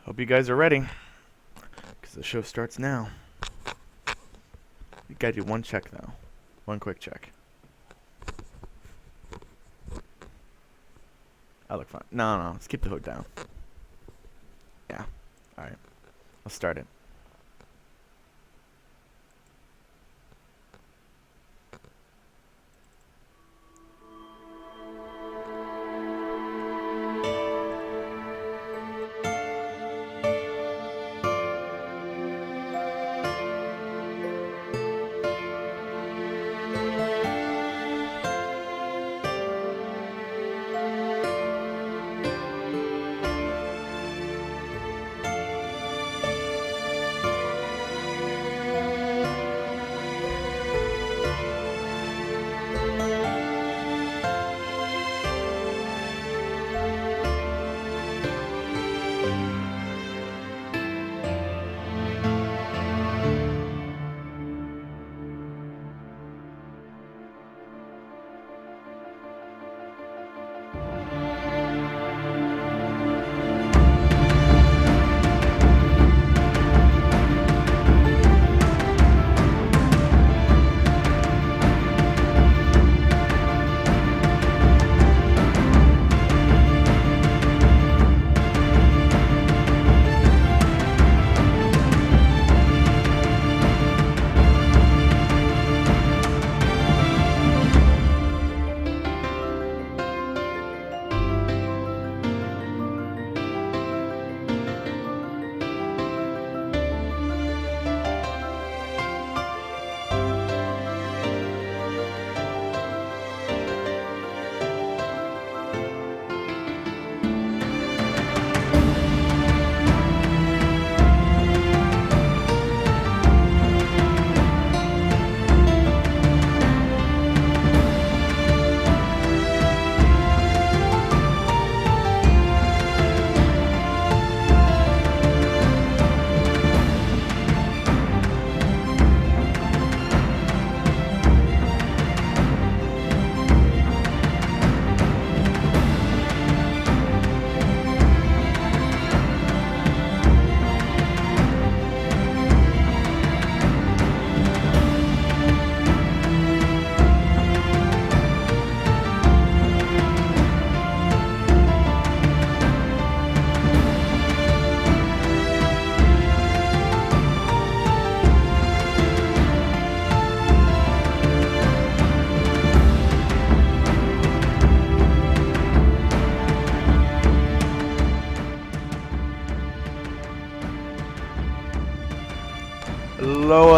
Hope you guys are ready, because the show starts now. You gotta do one check, though. One quick check. I look fine. No, let's keep the hood down. Yeah. Alright. Let's start it.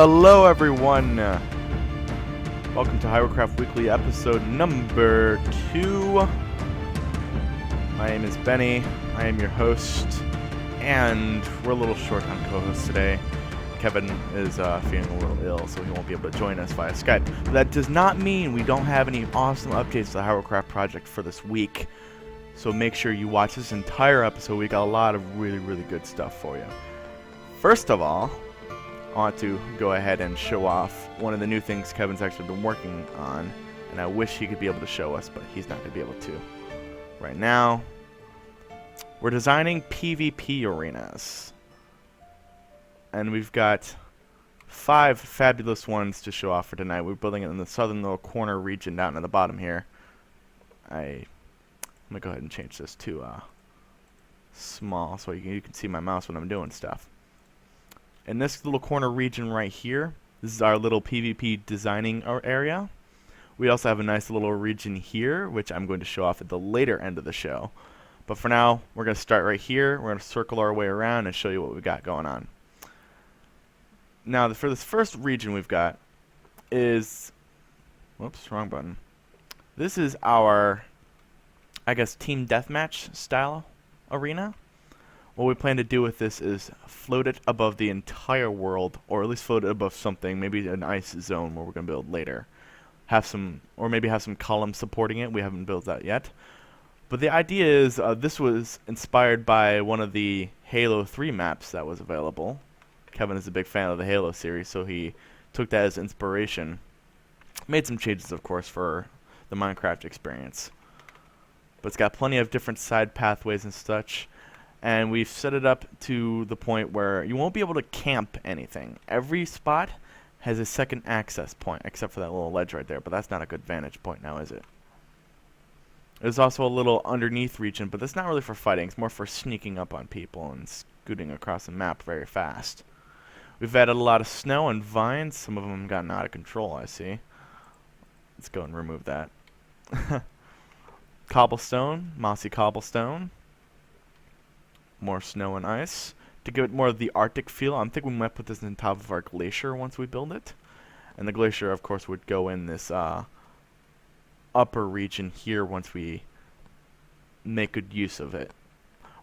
Hello everyone. Welcome to Hyrulecraft Weekly episode number 2. My name is Benny. I am your host, and we're a little short on co-hosts today. Kevin is feeling a little ill, so he won't be able to join us via Skype. But that does not mean we don't have any awesome updates to the Hyrulecraft project for this week. So make sure you watch this entire episode. We got a lot of really good stuff for you. First of all, I want to go ahead and show off one of the new things Kevin's actually been working on, and I wish he could be able to show us, but he's not going to be able to. Right now, we're designing PvP arenas, and we've got 5 fabulous ones to show off for tonight. We're building it in the southern little corner region down at the bottom here. I'm going to go ahead and change this to small so you can see my mouse when I'm doing stuff. In this little corner region right here, this is our little PvP designing area. We also have a nice little region here, which I'm going to show off at the later end of the show. But for now, we're going to start right here. We're going to circle our way around and show you what we've got going on. Now, for this first region we've got is... Whoops, wrong button. This is our, I guess, team deathmatch style arena. What we plan to do with this is float it above the entire world, or at least float it above something, maybe an ice zone where we're going to build later. Maybe have some columns supporting it. We haven't built that yet. But the idea is this was inspired by one of the Halo 3 maps that was available. Kevin is a big fan of the Halo series, so he took that as inspiration. Made some changes, of course, for the Minecraft experience. But it's got plenty of different side pathways and such. And we've set it up to the point where you won't be able to camp anything. Every spot has a second access point, except for that little ledge right there, but that's not a good vantage point now, is it? There's also a little underneath region, but that's not really for fighting. It's more for sneaking up on people and scooting across the map very fast. We've added a lot of snow and vines. Some of them have gotten out of control, I see. Let's go and remove that. Cobblestone, mossy cobblestone. More snow and ice. To give it more of the Arctic feel, I'm thinking we might put this on top of our glacier once we build it. And the glacier, of course, would go in this upper region here once we make good use of it.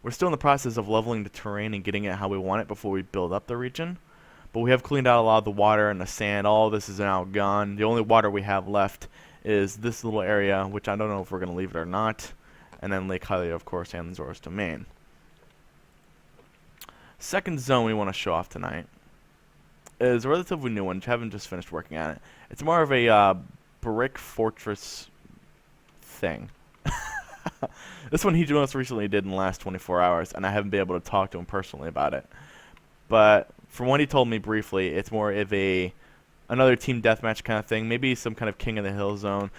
We're still in the process of leveling the terrain and getting it how we want it before we build up the region. But we have cleaned out a lot of the water and the sand. All of this is now gone. The only water we have left is this little area, which I don't know if we're going to leave it or not. And then Lake Hylia, of course, and Zora's Domain. Second zone we want to show off tonight is a relatively new one. Haven't just finished working on it. It's more of a brick fortress thing. This one he most recently did in the last 24 hours, and I haven't been able to talk to him personally about it. But from what he told me briefly, it's more of another team deathmatch kind of thing. Maybe some kind of King of the Hill zone,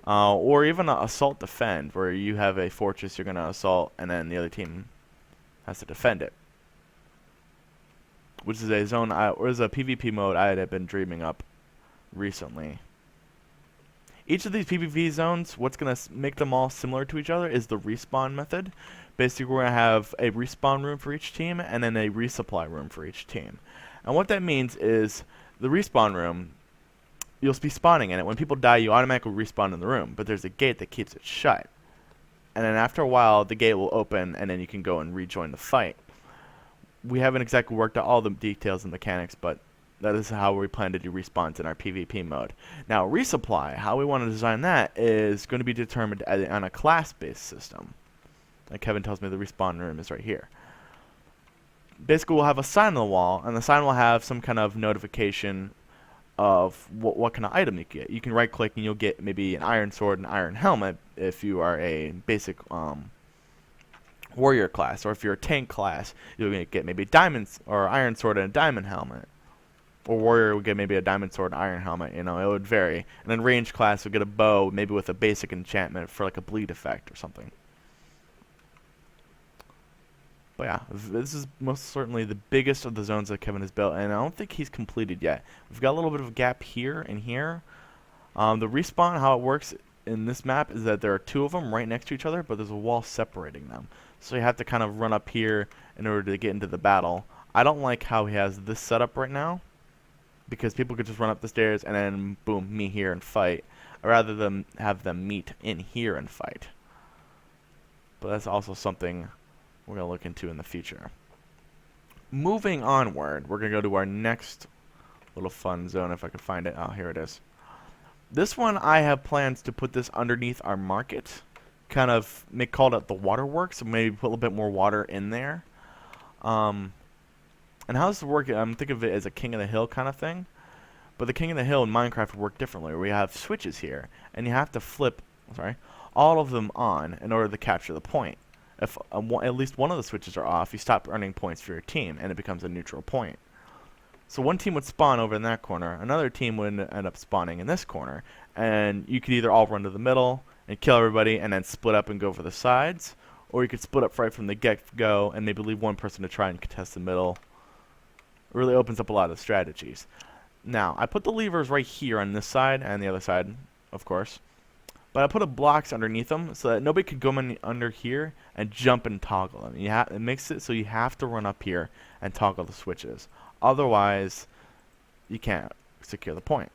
or even an assault defend, where you have a fortress you're going to assault, and then the other team has to defend it. Which is a zone, or is a PvP mode I had been dreaming up recently. Each of these PvP zones, what's going to make them all similar to each other is the respawn method. Basically, we're going to have a respawn room for each team, and then a resupply room for each team. And what that means is, the respawn room, you'll be spawning in it. When people die, you automatically respawn in the room, but there's a gate that keeps it shut. And then after a while, the gate will open, and then you can go and rejoin the fight. We haven't exactly worked out all the details and mechanics, but that is how we plan to do respawns in our PvP mode. Now, resupply, how we want to design that is going to be determined on a class-based system. Like Kevin tells me, the respawn room is right here. Basically, we'll have a sign on the wall, and the sign will have some kind of notification of what kind of item you get. You can right-click, and you'll get maybe an iron sword and iron helmet if you are a basic warrior class, or if you're a tank class, you'll get maybe diamonds or iron sword and a diamond helmet. Or warrior would get maybe a diamond sword and iron helmet, you know, it would vary. And then range class would get a bow, maybe with a basic enchantment for like a bleed effect or something. But yeah, this is most certainly the biggest of the zones that Kevin has built, and I don't think he's completed yet. We've got a little bit of a gap here and here. The respawn, how it works in this map is that there are two of them right next to each other, but there's a wall separating them. So you have to kind of run up here in order to get into the battle. I don't like how he has this set up right now, because people could just run up the stairs and then boom, meet here and fight. I'd rather them have them meet in here and fight. But that's also something we're going to look into in the future. Moving onward, we're going to go to our next little fun zone, if I can find it. Oh, here it is. This one, I have plans to put this underneath our market. Kind of call it the waterworks, so maybe put a little bit more water in there. And how this work, I'm thinking of it as a King of the Hill kind of thing. But the King of the Hill in Minecraft would work differently, where we have switches here, and you have to flip, all of them on in order to capture the point. If at least one of the switches are off, you stop earning points for your team, and it becomes a neutral point. So one team would spawn over in that corner, another team would end up spawning in this corner, and you could either all run to the middle and kill everybody and then split up and go for the sides, or you could split up right from the get-go and maybe leave one person to try and contest the middle. It really opens up a lot of strategies. Now, I put the levers right here on this side and the other side, of course, but I put blocks underneath them so that nobody could go under here and jump and toggle them. It makes it so you have to run up here and toggle the switches. Otherwise, you can't secure the point.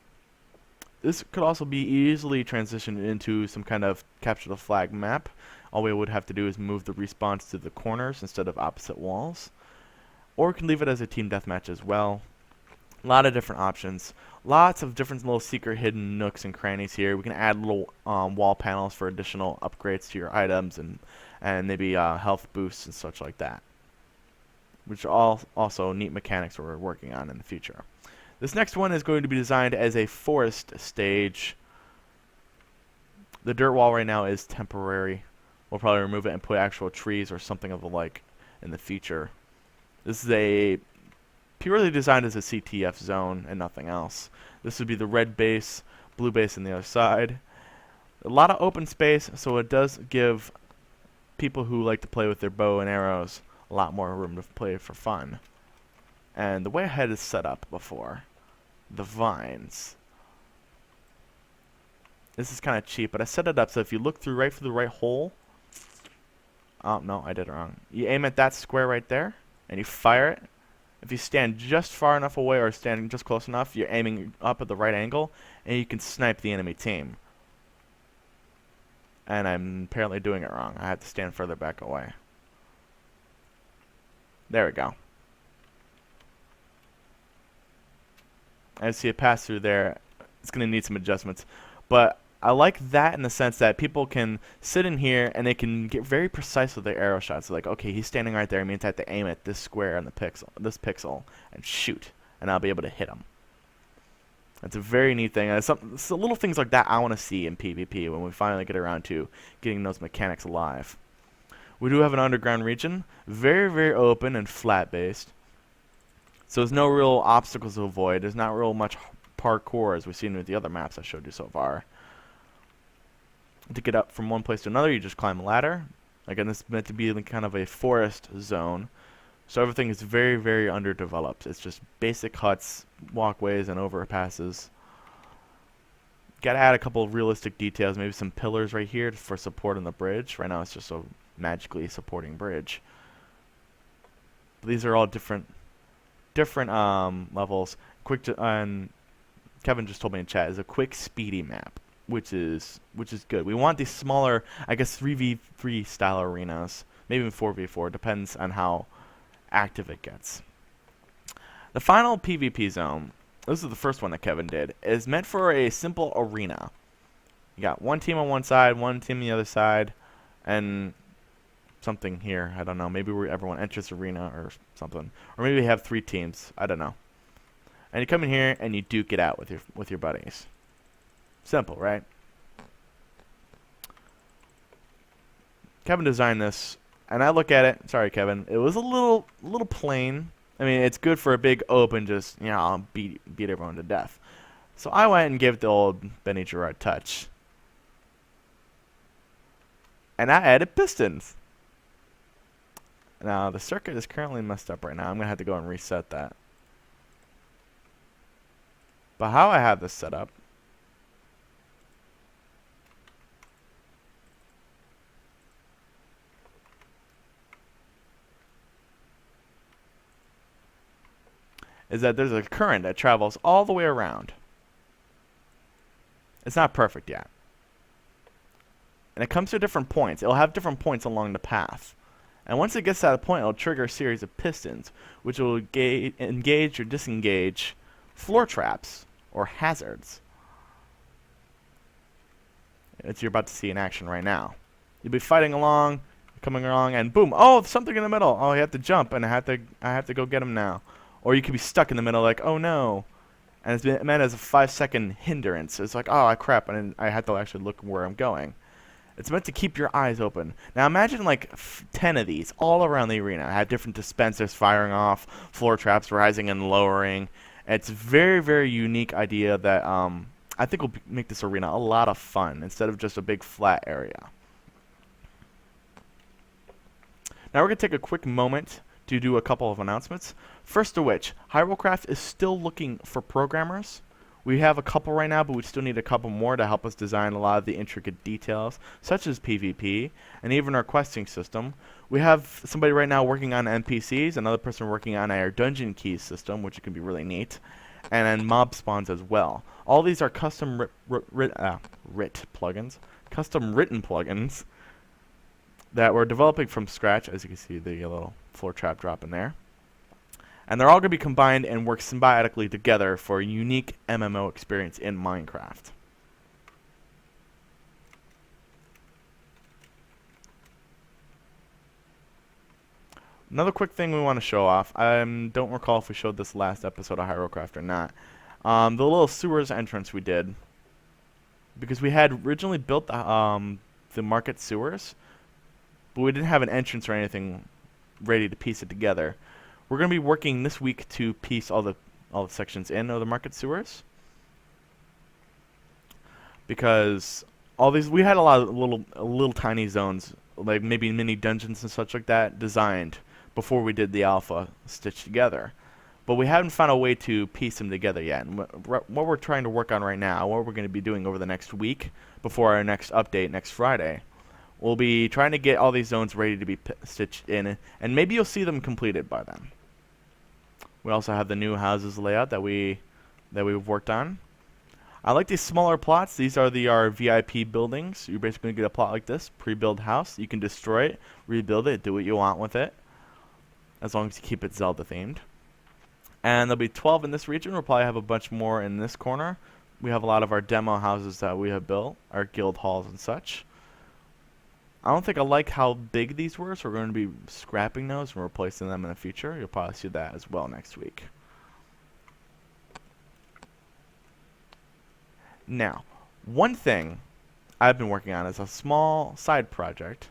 This could also be easily transitioned into some kind of capture the flag map. All we would have to do is move the respawns to the corners instead of opposite walls. Or we can leave it as a team deathmatch as well. A lot of different options. Lots of different little secret hidden nooks and crannies here. We can add little wall panels for additional upgrades to your items and maybe health boosts and such like that. Which are all also neat mechanics we're working on in the future. This next one is going to be designed as a forest stage. The dirt wall right now is temporary. We'll probably remove it and put actual trees or something of the like in the future. This is a purely designed as a CTF zone and nothing else. This would be the red base, blue base on the other side. A lot of open space, so it does give people who like to play with their bow and arrows a lot more room to play for fun. And the way I had it set up before, the vines. This is kind of cheap, but I set it up so if you look right through the right hole. Oh, no, I did it wrong. You aim at that square right there, and you fire it. If you stand just far enough away or standing just close enough, you're aiming up at the right angle, and you can snipe the enemy team. And I'm apparently doing it wrong. I have to stand further back away. There we go. I see it pass through there. It's going to need some adjustments. But I like that in the sense that people can sit in here and they can get very precise with their arrow shots. Like, okay, he's standing right there. It means I have to aim at this square on the this pixel, and shoot, and I'll be able to hit him. That's a very neat thing. It's little things like that I want to see in PvP when we finally get around to getting those mechanics alive. We do have an underground region, very, very open and flat-based. So there's no real obstacles to avoid. There's not real much parkour as we've seen with the other maps I showed you so far. To get up from one place to another, you just climb a ladder. Again, this is meant to be kind of a forest zone. So everything is very, very underdeveloped. It's just basic huts, walkways, and overpasses. Got to add a couple of realistic details, maybe some pillars right here for support on the bridge. Right now it's just a magically supporting bridge. But these are all different levels. And Kevin just told me in chat, is a quick, speedy map, which is good. We want these smaller, I guess 3v3 style arenas, maybe even 4v4, depends on how active it gets. The final PvP zone, this is the first one that Kevin did, is meant for a simple arena. You got one team on one side, one team on the other side, and something here. I don't know. Maybe everyone enters arena or something, or maybe we have 3 teams. I don't know. And you come in here and you duke it out with your buddies. Simple, right? Kevin designed this, and I look at it. Sorry, Kevin. It was a little plain. I mean, it's good for a big open, just beat everyone to death. So I went and gave it the old Benny Gerard touch, and I added pistons. Now the circuit is currently messed up right now. I'm gonna have to go and reset that. But how I have this set up is that there's a current that travels all the way around. It's not perfect yet. And it comes to different points. It'll have different points along the path. And once it gets to that point, it'll trigger a series of pistons, which will engage or disengage floor traps or hazards. It's you're about to see in action right now. You'll be fighting along, coming along, and boom! Oh, something in the middle. Oh, you have to jump, and I have to go get him now. Or you could be stuck in the middle, like, oh no, and it's meant as a 5-second hindrance. It's like, oh crap, and I have to actually look where I'm going. It's meant to keep your eyes open. Now imagine like 10 of these all around the arena. I have different dispensers firing off, floor traps rising and lowering. It's a very, very unique idea that I think will make this arena a lot of fun instead of just a big flat area. Now we're going to take a quick moment to do a couple of announcements. First of which, Hyrulecraft is still looking for programmers. We have a couple right now, but we still need a couple more to help us design a lot of the intricate details, such as PvP, and even our questing system. We have somebody right now working on NPCs, another person working on our dungeon keys system, which can be really neat, and then mob spawns as well. All these are custom plugins, custom written plugins that we're developing from scratch, as you can see the little floor trap drop in there. And they're all going to be combined and work symbiotically together for a unique MMO experience in Minecraft. Another quick thing we want to show off. I don't recall if we showed this last episode of Hyrulecraft or not. The little sewers entrance we did. Because we had originally built the market sewers, but we didn't have an entrance or anything ready to piece it together. We're going to be working this week to piece all the sections in of the market sewers, because all these, we had a lot of little tiny zones, like maybe mini dungeons and such like that, designed before we did the alpha stitched together. But we haven't found a way to piece them together yet. And what we're trying to work on right now, what we're going to be doing over the next week before our next update next Friday, we'll be trying to get all these zones ready to be stitched in, and maybe you'll see them completed by then. We also have the new houses layout that we've worked on. I like these smaller plots. These are our VIP buildings. You're basically going to get a plot like this, pre-built house. You can destroy it, rebuild it, do what you want with it, as long as you keep it Zelda themed. And there'll be 12 in this region. We'll probably have a bunch more in this corner. We have a lot of our demo houses that we have built, our guild halls and such. I don't think I like how big these were, so we're going to be scrapping those and replacing them in the future. You'll probably see that as well next week. Now, one thing I've been working on is a small side project.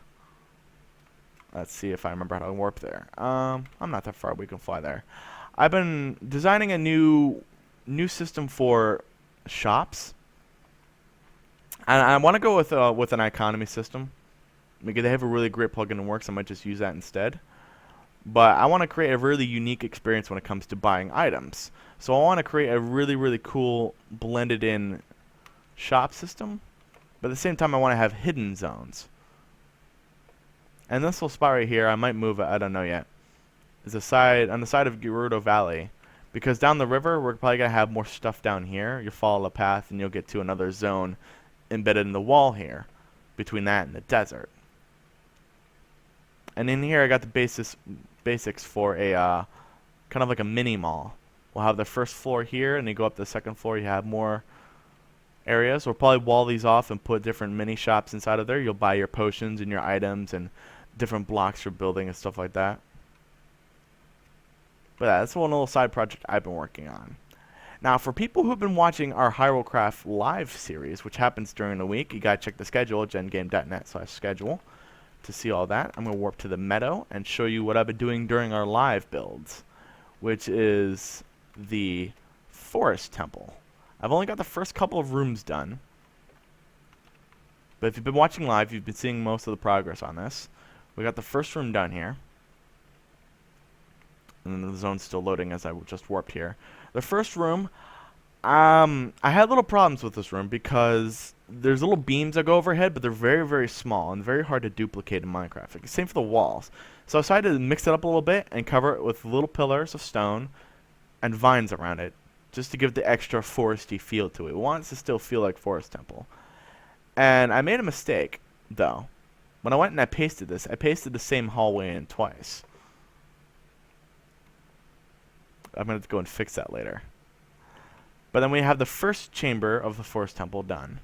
Let's see if I remember how to warp there. I'm not that far. We can fly there. I've been designing a new system for shops, and I want to go with an economy system. Because they have a really great plugin that works, I might just use that instead. But I want to create a really unique experience when it comes to buying items. So I want to create a really cool blended in shop system, but at the same time I want to have hidden zones. And this little spot right here, I might move it, I don't know yet, is on the side of Gerudo Valley, because down the river we're probably going to have more stuff down here. You'll follow the path and you'll get to another zone embedded in the wall here, between that and the desert. And in here I got the basics for a kind of like a mini mall. We'll have the first floor here, and you go up to the second floor, you have more areas. We'll probably wall these off and put different mini shops inside of there. You'll buy your potions and your items and different blocks for building and stuff like that. But yeah, that's one little side project I've been working on. Now, for people who have been watching our Hyrulecraft live series, which happens during the week, you gotta check the schedule at gengame.net/schedule to see all that. I'm gonna warp to the meadow and show you what I've been doing during our live builds, which is the forest temple. I've only got the first couple of rooms done, but if you've been watching live, you've been seeing most of the progress on this. We got the first room done here, and then the zone's still loading as I just warped here. The first room, I had little problems with this room because there's little beams that go overhead, but they're very small and very hard to duplicate in Minecraft. Same for the walls. So I decided to mix it up a little bit and cover it with little pillars of stone and vines around it, just to give the extra foresty feel to it. We want it to still feel like Forest Temple. And I made a mistake, though. When I went and I pasted this, I pasted the same hallway in twice. I'm going to go and fix that later. But then we have the first chamber of the Forest Temple done.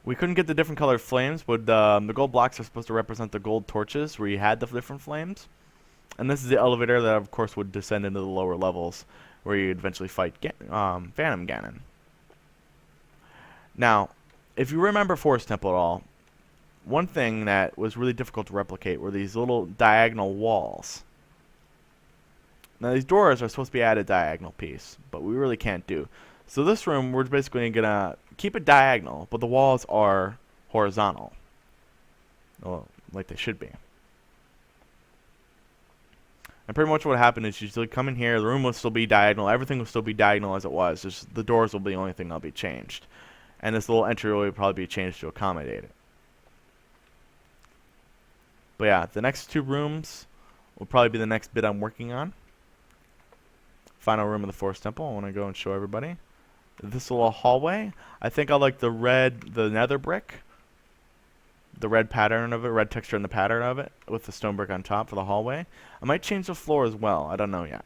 We couldn't get the different colored flames, but the gold blocks are supposed to represent the gold torches where you had the different flames. And this is the elevator that, of course, would descend into the lower levels where you'd eventually fight Phantom Ganon. Now, if you remember Forest Temple at all, one thing that was really difficult to replicate were these little diagonal walls. Now, these doors are supposed to be added diagonal piece, but we really can't do. So this room, we're basically going to keep it diagonal, but the walls are horizontal. Well, like they should be. And pretty much what happened is you usually come in here, the room will still be diagonal, everything will still be diagonal as it was, just the doors will be the only thing that'll be changed. And this little entryway will probably be changed to accommodate it. But yeah, the next two rooms will probably be the next bit I'm working on. Final room of the Forest Temple, I want to go and show everybody. This little hallway, I think I like the nether brick. The red pattern of it, red texture in the pattern of it, with the stone brick on top for the hallway. I might change the floor as well, I don't know yet.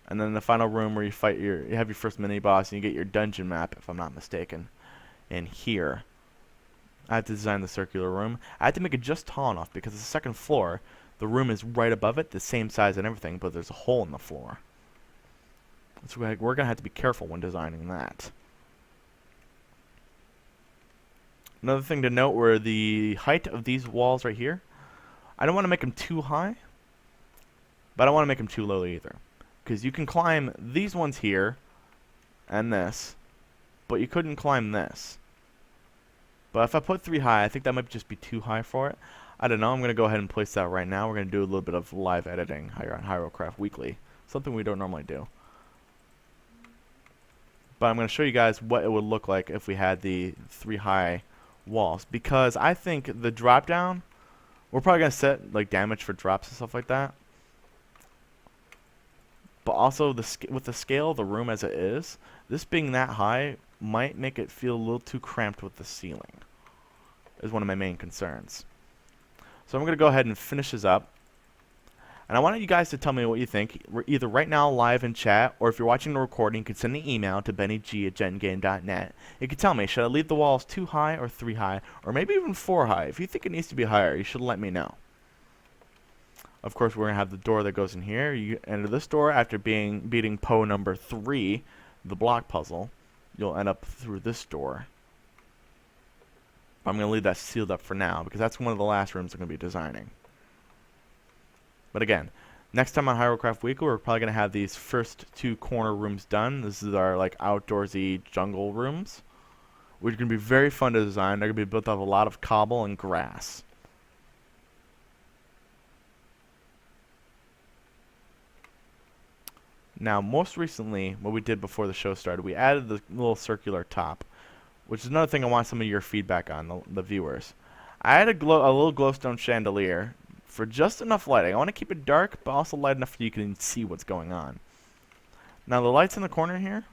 And then the final room where you fight you have your first mini boss and you get your dungeon map, if I'm not mistaken. In here. I had to design the circular room. I had to make it just tall enough because the second floor, the room is right above it, the same size and everything, but there's a hole in the floor. So we're going to have to be careful when designing that. Another thing to note were the height of these walls right here. I don't want to make them too high, but I don't want to make them too low either. Because you can climb these ones here and this, but you couldn't climb this. But if I put 3 high, I think that might just be too high for it. I don't know. I'm going to go ahead and place that right now. We're going to do a little bit of live editing here on Hyrulecraft Weekly. Something we don't normally do. But I'm going to show you guys what it would look like if we had the 3 high walls. Because I think the drop down, we're probably going to set like damage for drops and stuff like that. But also with the scale of the room as it is, this being that high might make it feel a little too cramped with the ceiling. Is one of my main concerns. So I'm going to go ahead and finish this up. And I wanted you guys to tell me what you think. We're either right now live in chat, or if you're watching the recording, you can send an email to bennyg@gengame.net. You can tell me, should I leave the walls 2 high or 3 high, or maybe even 4 high? If you think it needs to be higher, you should let me know. Of course, we're going to have the door that goes in here. You enter this door after beating Poe number 3, the block puzzle. You'll end up through this door. I'm going to leave that sealed up for now, because that's one of the last rooms I'm going to be designing. But again, next time on Hyrulecraft Weekly, we're probably going to have these first 2 corner rooms done. This is our like outdoorsy jungle rooms, which are going to be very fun to design. They're going to be built out of a lot of cobble and grass. Now, most recently, what we did before the show started, we added the little circular top, which is another thing I want some of your feedback on, the viewers. I added a little glowstone chandelier for just enough lighting. I want to keep it dark, but also light enough so you can see what's going on. Now, the lights in the corner here,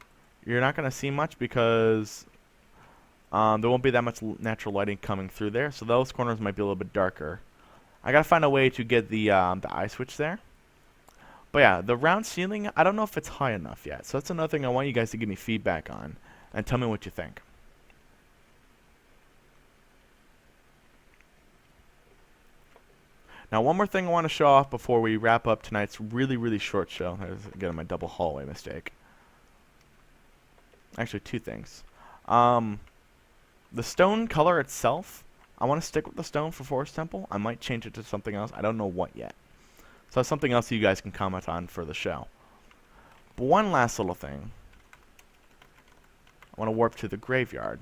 you're not going to see much because there won't be that much natural lighting coming through there, so those corners might be a little bit darker. I got to find a way to get the eye switch there. But yeah, the round ceiling, I don't know if it's high enough yet. So that's another thing I want you guys to give me feedback on and tell me what you think. Now, one more thing I want to show off before we wrap up tonight's really, really short show. There's, again, my double hallway mistake. Actually, 2 things. The stone color itself, I want to stick with the stone for Forest Temple. I might change it to something else. I don't know what yet. So that's something else you guys can comment on for the show. But one last little thing. I want to warp to the graveyard.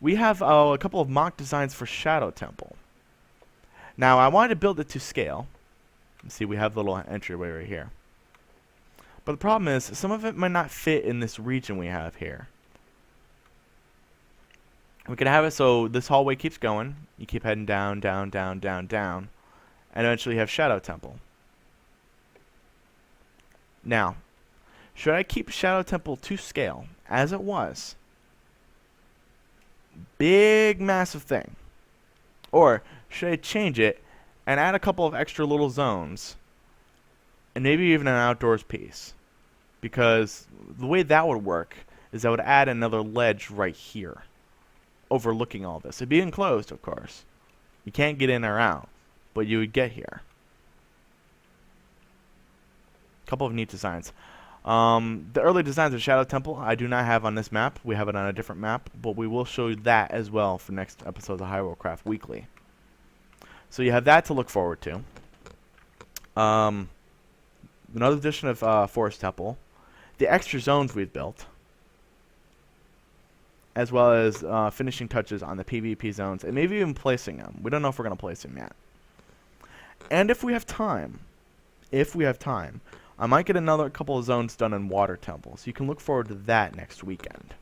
We have a couple of mock designs for Shadow Temple. Now, I wanted to build it to scale. See, we have the little entryway right here. But the problem is, some of it might not fit in this region we have here. We could have it so this hallway keeps going. You keep heading down, down, down, down, down. And eventually you have Shadow Temple. Now, should I keep Shadow Temple to scale, as it was? Big, massive thing. Or should I change it and add a couple of extra little zones? And maybe even an outdoors piece. Because the way that would work is I would add another ledge right here, overlooking all this. It'd be enclosed, of course. You can't get in or out, but you would get here. A couple of neat designs. The early designs of Shadow Temple I do not have on this map. We have it on a different map, but we will show you that as well for next episodes of Hyrulecraft Weekly. So you have that to look forward to. Another edition of Forest Temple. The extra zones we've built, as well as finishing touches on the PvP zones, and maybe even placing them. We don't know if we're going to place them yet. And if we have time, I might get another couple of zones done in Water Temple, so you can look forward to that next weekend.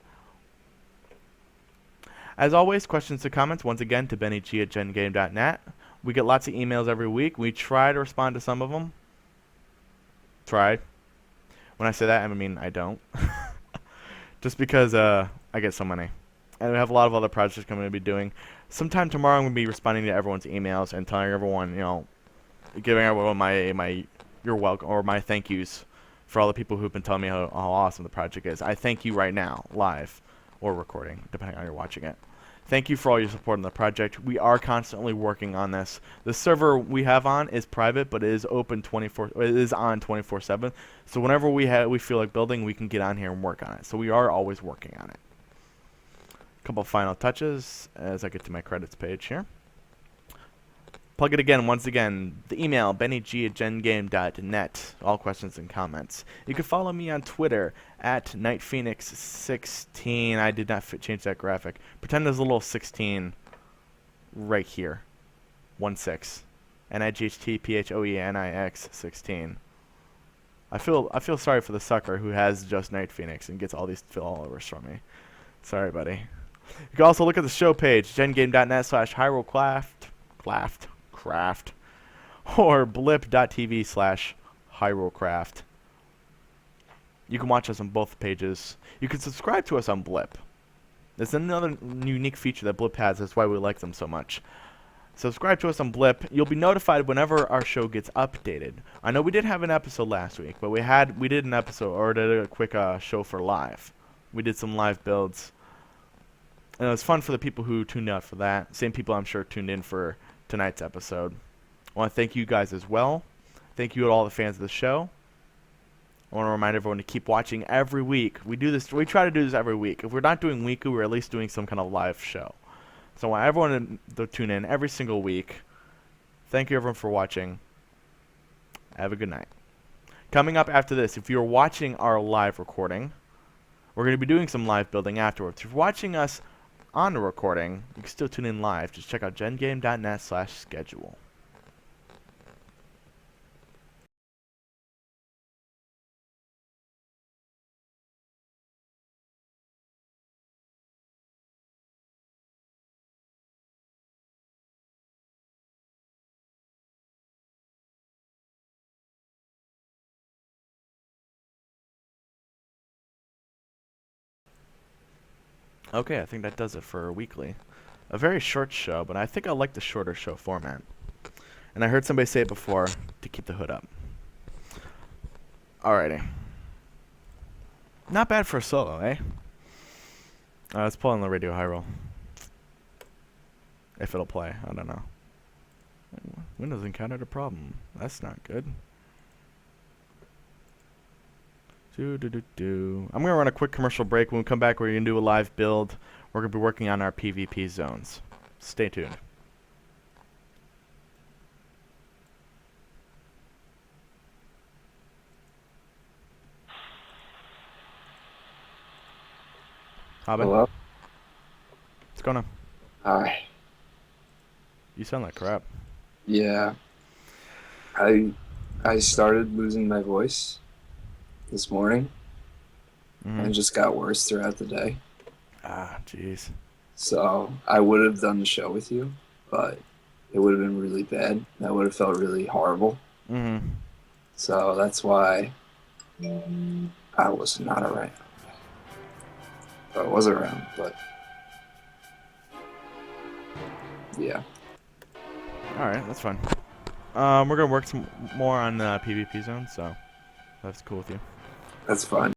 As always, questions and comments, once again, to bennyg@gengame.net. We get lots of emails every week. We try to respond to some of them. Try. When I say that, I mean I don't. Just because I get so many. And we have a lot of other projects I'm going to be doing. Sometime tomorrow I'm going to be responding to everyone's emails and telling everyone, giving everyone my you're welcome or my thank yous for all the people who've been telling me how awesome the project is. I thank you right now, live or recording, depending on how you're watching it. Thank you for all your support on the project. We are constantly working on this. The server we have on is private, but it is open it is on 24/7. So whenever we feel like building, we can get on here and work on it. So we are always working on it. A couple of final touches as I get to my credits page here. Plug it again, once again. The email, bennygg@gengame.net. All questions and comments. You can follow me on Twitter at NightPhoenix16. I did not change that graphic. Pretend there's a little 16 right here. 16. NIGHTPHOENIX 16. I feel sorry for the sucker who has just Night Phoenix and gets all these followers from me. Sorry, buddy. You can also look at the show page, gengame.net/Hyrulecraft, or blip.tv/Hyrulecraft. You can watch us on both pages. You can subscribe to us on Blip. There's another unique feature that Blip has. That's why we like them so much. Subscribe to us on Blip. You'll be notified whenever our show gets updated. I know we did have an episode last week, but we did an episode, or did a quick show for live. We did some live builds. And it was fun for the people who tuned out for that. Same people I'm sure tuned in for tonight's episode. I want to thank you guys as well. Thank you to all the fans of the show. I want to remind everyone to keep watching every week. We try to do this every week. If we're not doing weekly, we're at least doing some kind of live show. So I want everyone to tune in every single week. Thank you everyone for watching. Have a good night. Coming up after this, if you're watching our live recording, we're going to be doing some live building afterwards. If you're watching us on the recording, you can still tune in live. Just check out gengame.net/schedule. Okay, I think that does it for a weekly. A very short show, but I think I like the shorter show format. And I heard somebody say it before, to keep the hood up. Alrighty. Not bad for a solo, eh? Let's pull on the radio high roll. If it'll play, I don't know. Windows encountered a problem. That's not good. I'm going to run a quick commercial break. When we come back, we're going to do a live build. We're going to be working on our PvP zones. Stay tuned. Hobbit? Hello? What's going on? Hi. You sound like crap. Yeah. I started losing my voice this morning, and it just got worse throughout the day. Ah, jeez. So I would have done the show with you, but it would have been really bad. That would have felt really horrible. So that's why I was not around. I was around, but yeah. Alright, that's fine. We're going to work some more on PvP zones, so that's cool with you. That's fine.